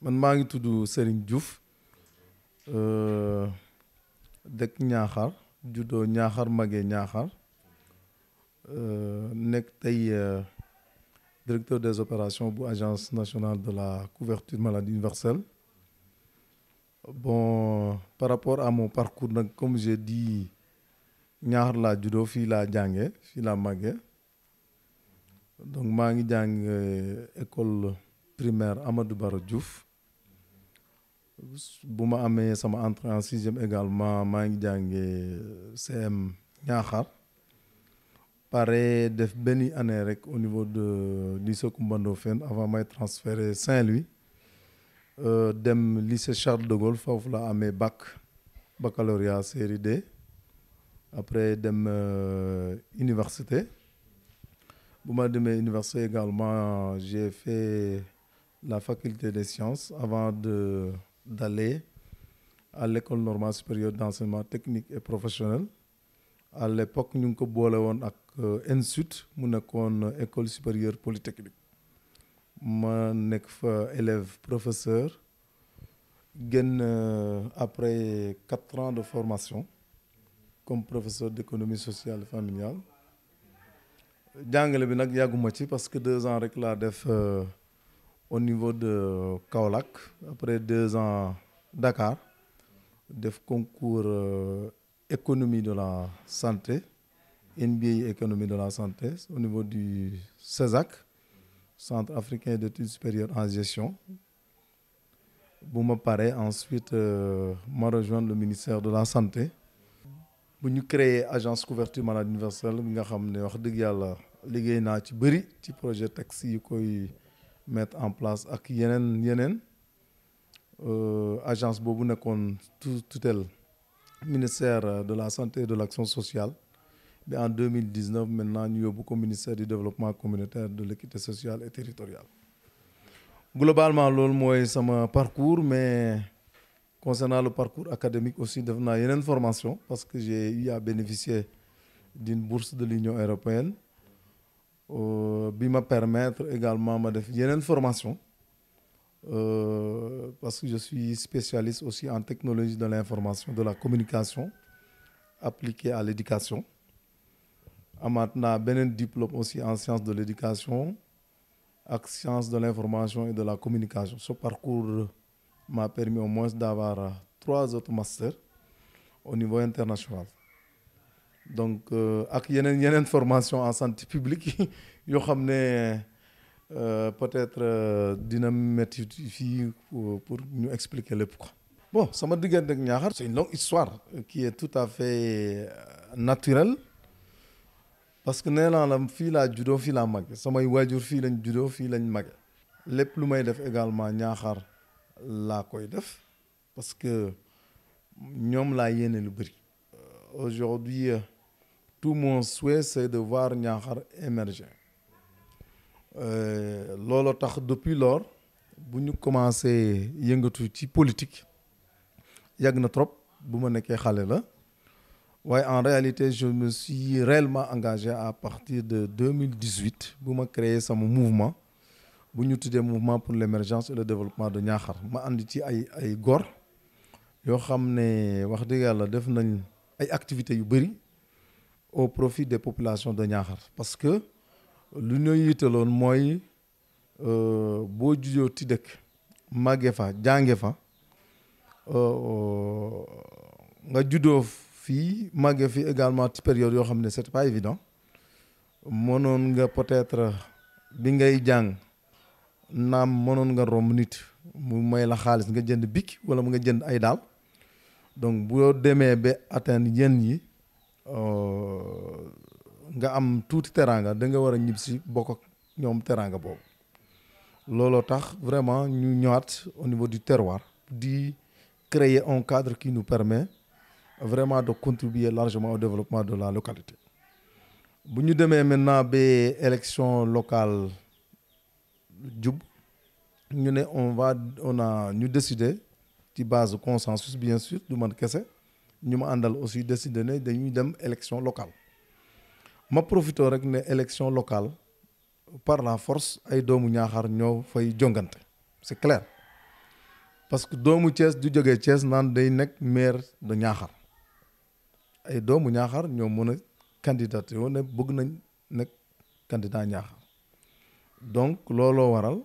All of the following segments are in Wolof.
man maa ngi tudd Serigne Diouf dëkk Ñaaxar juddoo Ñaaxar magee Ñaaxar nekk tey directeur des opérations bu agence nationale de la couverture maladie universelle. Bon, par rapport à mon parcours nag comme j'ai dit Ñaaxar laa juddoo fii laa jànge fii laa màggee donc maa ngi jàng école primaire Amadou Barrow Diouf. bu ma amee sama entrée en sixième également maa ngi jàngee CM Ñaaxar pare def benn année rek au niveau de lycée Coumba Ndoffène avant may transféré Saint-Louis dem lycée Charles de Gaulle foofu la amee baccalauréat série D après dem université bu ma demee université également j'ai fait la faculté des sciences avant d'aller à l'école normale supérieure d'enseignement technique et professionnel. À l'époque ñu ngi ko boole woon ak ENSUT mu nekkoon école supérieure polytechnique ma nekk fa élève professeur génn après 4 ans de formation comme professeur d'économie sociale et familiale. jàngale bi nag yàgguma ci parce que 2 ans rek laa def au niveau de Kaolack après 2 ans Dakar def concours économie de la santé MBA économie de la santé au niveau du CESAC Centre africain d'études supérieures en gestion. bu ma paree ensuite ma rejoindre le ministère de la santé. bu ñu créer agence couverture maladie universelle bi nga xam ne wax dëgg yàlla liggéey naa ci bëri ci projet texte yi koy mettre en place ak yeneen agence boobu nekkoon tutelle ministère de la santé et de l'action sociale bi en 2019 maintenant ñu yóbbu ko ministère du développement communautaire de l'équité sociale et territoriale. Globalement loolu mooy sama parcours mais concernant le parcours académique aussi def naa yeneen formation parce que j'ai eu à bénéficier d'une bourse de l'Union européenne bi ma permettre également ma def yeneen formation parce que je suis spécialiste aussi en technologie de l'information de la communication appliquée à l'éducation. amaat naa beneen diplôme aussi en sciences de l'éducation ak sciences de l'information et de la communication. Ce parcours m'a permis au moins d'avoir 3 autres masters au niveau international. Donc ak yeneen formation en santé publique yoo xam ne peut-être dina métti fii pour ñu expliquer lépp quoi. Bon sama diggante ak Ñaaxar c'est une longue histoire qui est tout à fait naturelle parce que nee naa la fii laa juddoo fii laa màgge samay waajur fii lañ juddoo fii lañ màgge lépp lu may def également Ñaaxar laa koy def parce que ñoom laa yéene lu bëri. Aujourd'hui tout mon souhait c'est de voir Ñaaxar émerger. Looloo tax depuis lors bu ñu commencé yëngatu ci politique yàgg na trop bu ma nekkee xale la waaye en réalité je me suis réellement engagé à partir de 2018 bu ma créé sama mouvement bu ñu tuddee mouvement pour l'émergence et le développement de Ñaaxar ma andi ci ay góor yoo xam ne wax dëgg yàlla def nañ ay activités yu bëri au profit des populations de Ñaaxar parce que lu ñu yitaloon mooy boo juddoo ci dëkk màggee fa jànge fa nga juddoo fii màggee fi également ci période yoo xam ne c'est pas évident mënoon nga peut-être bi ngay jàng naam mënoon nga romb nit mu may la xaalis nga jënd bic wala mu nga jënd ay daal donc boo demee ba atteindre yenn yi nga am tuuti teraanga da nga war a ñib si bokk ak ñoom teraanga boobu. looloo tax vraiment ñu ñëwaat au niveau du terroir di créer un cadre qui nous permet vraiment de contribuer largement au développement de la localité. bu ñu demee maintenant ba élection locale jub ñu ne ñu décider ci base de consensus bien sûr du man kese ñu ma àndal aussi décider ne dañuy dem élection locale. ma profité rek ne élection locale par la force ay doomu Ñaaxar ñoo fay jongante c'est clair parce que doomu Thiès du jógee Thiès naan day nekk maire de Niakhar ay doomu Niakhar ñoo mën a candidater woon ne bëgg nañ nekk candidat Niakhar donc looloo waral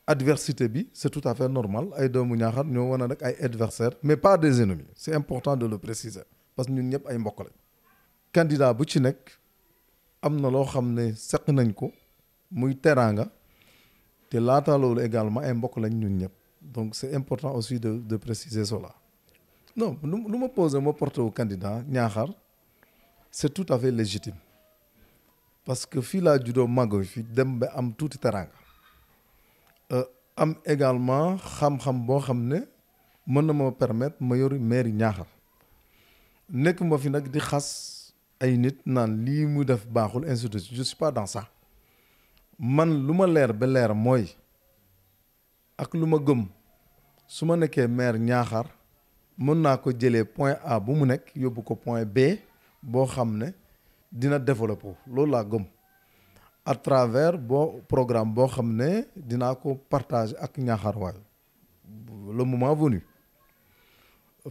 adversité bi c'est tout à fait normal ay doomu Niakhar ñoo war a nekk ay adversaires mais pas des ennemis c'est important de le préciser parce que ñun ñëpp ay mbokk lañ. candidat bu ci nekk am na loo xam ne seq nañ ko muy teraanga te laata loolu également ay mbokk lañ ñun ñëpp donc c'est important aussi de préciser cela. non lu ma posé ma porté wu candidat Niakhar c'est tout à fait légitime parce que fii laa juddoo màggo fi dem ba am tuuti teraanga am également xam-xam boo xam ne mën na ma permettre ma yori mairie Niakhar nekk ma fi nag di xas ay nit naan lii mu def baaxul ainsi de suite je suis pas dans ça man lu ma leer ba leer mooy ak lu ma gëm su ma nekkee maire Niakhar mën naa ko jëlee point A bu mu nekk yóbbu ko point B boo xam ne dina développer loolu laa gëm à travers programme boo xam ne dinaa ko partager ak Niakhar waay le moment venu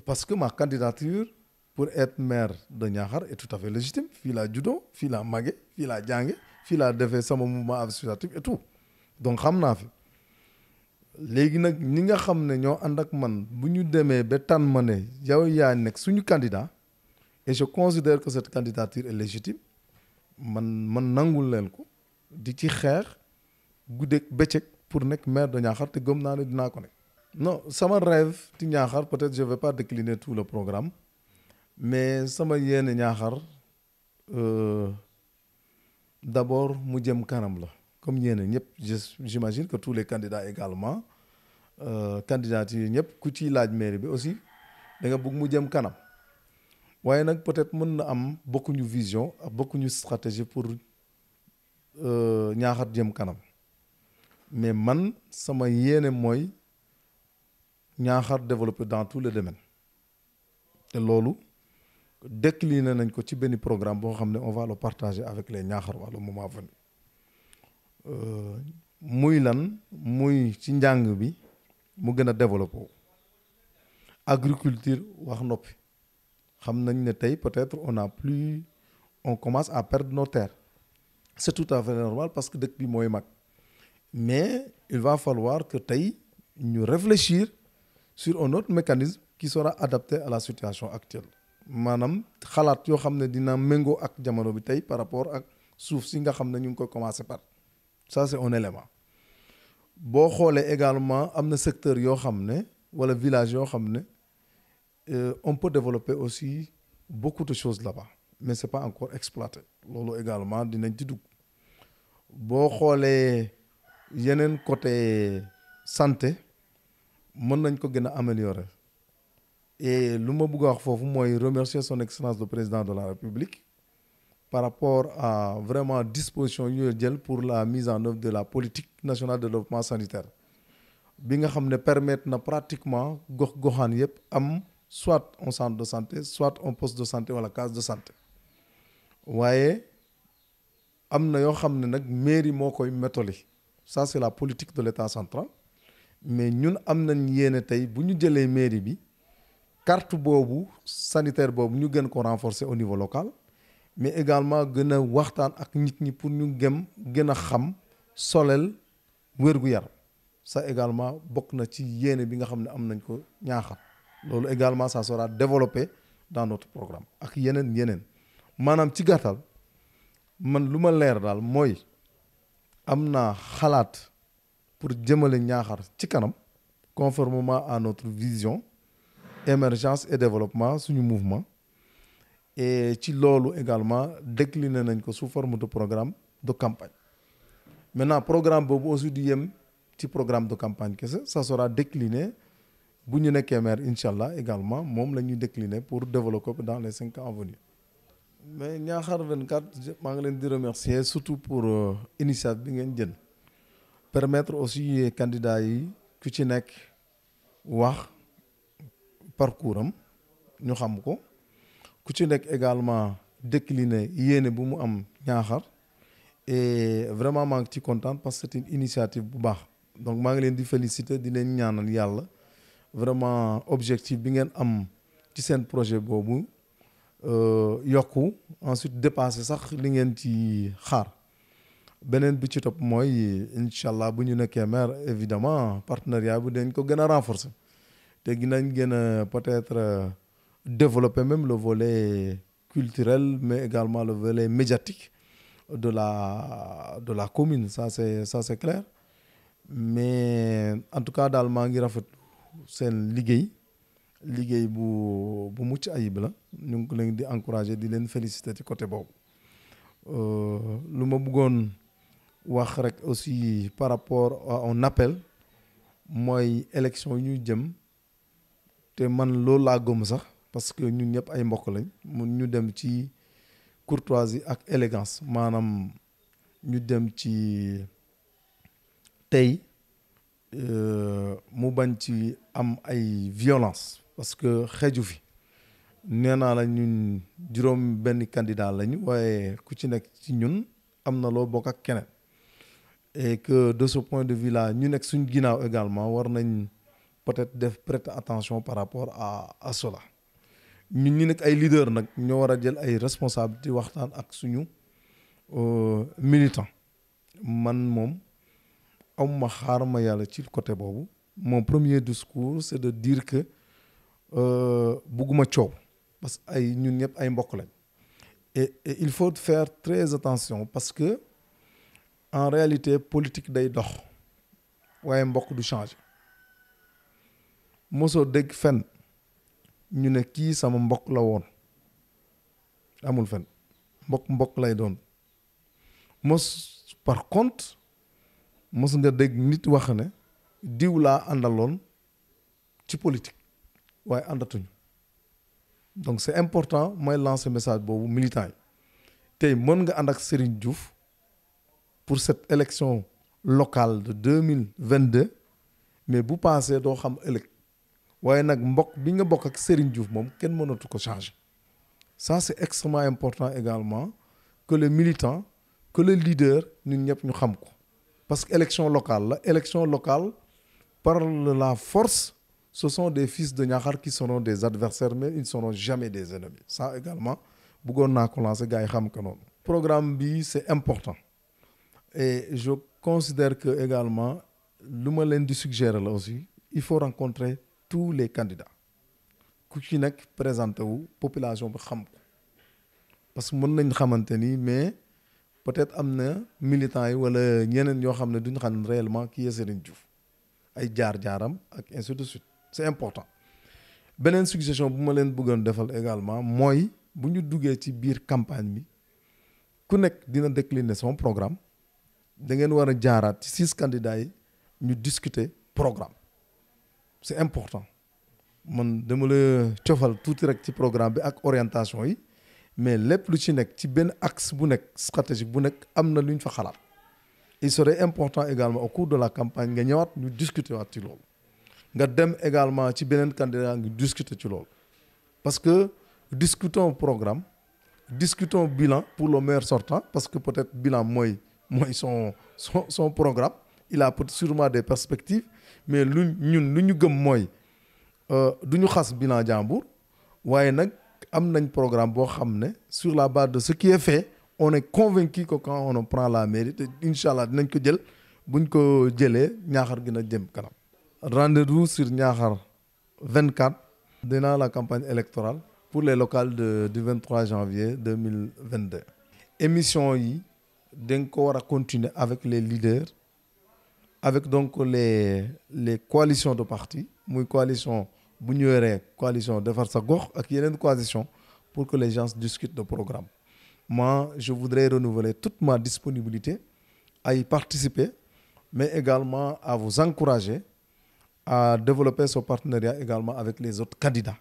parce que ma candidature pour être maire de Niakhar est tout à fait légitime fii laa juddoo fii laa màgge fii laa jànge fii laa defee sama mouvement associatif et tout donc xam naa fi léegi nag ñi nga xam ne ñoo ànd ak man bu ñu demee ba tànn ma ne yow yaa nekk suñu candidat et je considère que cette candidature est légitime man nangul leen ko di ci xeex guddeeg bëccëg pour nekk maire de Niakhar te gëm naa ne dinaa ko nekk. non sama rêve ci Niakhar peut-être je vais pas décliner tout le programme mais sama yéene Niakhar d'abord mu jëm kanam la. comme yéen ñëpp j'imagine que tous les candidats également candidature yi ñëpp ku ciy laaj mairie bi aussi da nga bëgg mu jëm kanam waaye nag peut-être mën na am bokkuñu vision ak bokkuñu stratégie pour Niakhar jëm kanam mais man sama yéene mooy Niakhar développer dans tous les domaines te loolu décliné nañ ko ci benn programme boo xam ne on va le partager avec les Niakhar wala moment venu muy lan muy ci njàng bi mu gën a développé agriculture wax noppi xam nañ ne tey peut-être on commence à perdre nos terres c'est tout à fait normal parce que dëkk bi mooy mag mais il va falloir que tey ñu réfléchir sur un autre mécanisme qui sera adapté à la situation actuelle maanaam xalaat yoo xam ne dina méngoo ak jamono bi tey par rapport ak suuf si nga xam ne ñu ngi koy commencer par ça c'est un élément boo xoolee également am na secteur yoo xam ne wala village yoo xam ne on peut développer aussi beaucoup de choses là-bas mais c'est pas encore exploité loolu également dinañ ci dugg boo xoolee yeneen côté santé mën nañ ko gën a améliorer et lu ma bëgg a wax foofu mooy remercier son excellence le président de la République par rapport à vraiment disposition yu jël pour la mise en œuvre de la politique nationale de développement sanitaire bi nga xam ne permettre na pratiquement gox-goxaan yëpp am soit un centre de santé soit un poste de santé wala case de santé waaye am na yoo xam ne nag mairie moo koy méttali ça c'est la politique de l'État central mais ñun am nañ yéene tey bu ñu jëlee mairie bi carte boobu sanitaire boobu ñu gën ko renforcer au niveau local mais également gën a waxtaan ak nit ñi pour ñu gën a xam solel wér-gu-yaram ça également bokk na ci yéene bi nga xam ne am nañ ko Niakhar loolu également ça sera développé dans notre programme ak yeneen maanaam ci gàttal man lu ma leer daal mooy am naa xalaat pour jëmale Niakhar ci kanam conformément à notre vision émergence et développement suñu mouvement et ci loolu également décliné nañ ko sous forme de programme de campagne maintenant programme boobu aussi du yem ci programme de campagne kese ça sera décliné bu ñu nekkee maire incha allah également moom la ñuy décliner pour développer dans les 5 ans à venir mais Niakhar 24 maa ngi leen di remercier surtout pour initiative bi ngeen jël permettre aussi candidats yi ku ci nekk wax parcours am ñu xam ko ku ci nekk également décliner yéene bu mu am Niakhar et vraiment maa ngi ci kontaan parce que c'est une initiative bu baax donc maa ngi leen di féliciter di leen ñaanal yàlla vraiment objectif bi ngeen am ci seen projet boobu yokku ensuite dépasser sax li ngeen ci xaar. beneen bi ci topp mooy incha allah bu ñu nekkee maire évidemment partenariat bi dañ ko gën a renforcer te dinañ gën a peut-être développer même le volet culturel mais également le volet médiatique de la commune ça c'est clair mais en tout cas daal maa ngi rafetlu seen liggéey bu mucc ayib la ñu ngi leen di encourager di leen féliciter ci côté boobu lu ma bëggoon wax rek aussi par rapport à un appel mooy élection ñu jëm te man loolu laa gëm sax parce que ñun ñëpp ay mbokk lañ mun ñu dem ci courtoisie ak élégance maanaam ñu dem ci tey mu bañ ci am ay violence parce que xeju fi nee naa la ñun juróom benn candidat lañu waaye ku ci nekk ci ñun am na loo bokk ak keneen et que de ce point de vue là ñu nekk suñ ginnaaw également war nañ peut-être def prêter attention par rapport à cela ñun ñu nekk ay leader nag ñoo war a jël ay responsabilités waxtaan ak suñu militant man moom amuma xaar ma yàlla ci côté boobu mon premier discours c'est de dire que bugguma coow parce que ay ñun ñëpp ay mbokk lañ et il faut faire très attention parce que en réalité politique day dox waaye mbokk du changer mosoo dégg fen ñu ne kii sama mbokk la woon amul fen mbokk lay doon par contre mos nga dégg nit wax ne diw laa àndaloon ci politique waaye àndatuñu donc c'est important mooy lancer message boobu militant yi tey mën nga ànd ak Serigne Diouf pour cette élection locale de 2022 mais bu passé doo xam ëllëg waaye nag mbokk bi nga bokk ak Serigne Diouf moom kenn mënatu ko changer ça c'est extrêmement important également que le militant que le leader ñun ñëpp ñu xam ko parce que élection locale par la force ce sont des fils de Niakhar qui seront des adversaires mais ils ne seront jamais des ennemis ça également bëggoon naa ko lancer gars yi xam ko noonu programme bi c'est important et je considère que également lu ma leen di suggérer la aussi il faut rencontrer tous les candidats ku ci nekk présenté wu population bi xam ko parce que mën nañ xamante ni mais peut-être am na militants yi wala ñeneen ñoo xam ne duñ xam réellement qui est Serigne Diouf ay jaar-jaaram ak ainsi de suite c'est important beneen suggestion bu ma leen bëggoon defal également mooy bu ñu duggee ci biir campagne bi ku nekk dina décliner son programme da ngeen war a jaaraat ci 6 candidats yi ñu discuter programme c'est important man dama la cofal tuuti rek ci programme bi ak orientation yi mais lépp lu ci nekk ci benn axe bu nekk stratégique bu nekk am na lu ñu fa xalaat il serait important également au cours de la campagne nga ñëwaat ñu discuter waat ci loolu nga dem également ci beneen candidat nga discuter ci loolu parce que discutons programme discutons bilan pour le maire sortant parce que peut-être bilan mooy son programme il a sûrement des perspectives mais lu ñu gëm mooy du ñu xas bilan jàmbur waaye nag am nañ programme boo xam ne sur la base de ce qui est fait on est convaincu que quand on prend la mairie te incha allah dinañ ko jël buñ ko jëlee Niakhar gën a jëm kanam. Rendez-vous sur Niakhar 24 dans la campagne électorale pour les locales du 23 janvier 2022. émission yi dañ ko war a continuer avec les leaders avec donc les coalitions de partis muy coalition bu ñu yoree coalition defar sa gox ak yeneen coalition pour que les gens discutent de programme. Moi, je voudrais renouveler toute ma disponibilité à y participer, mais également à vous encourager à développer ce partenariat également avec les autres candidats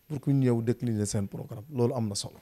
pour que ñu ñëw décliner seen programme loolu am na solo.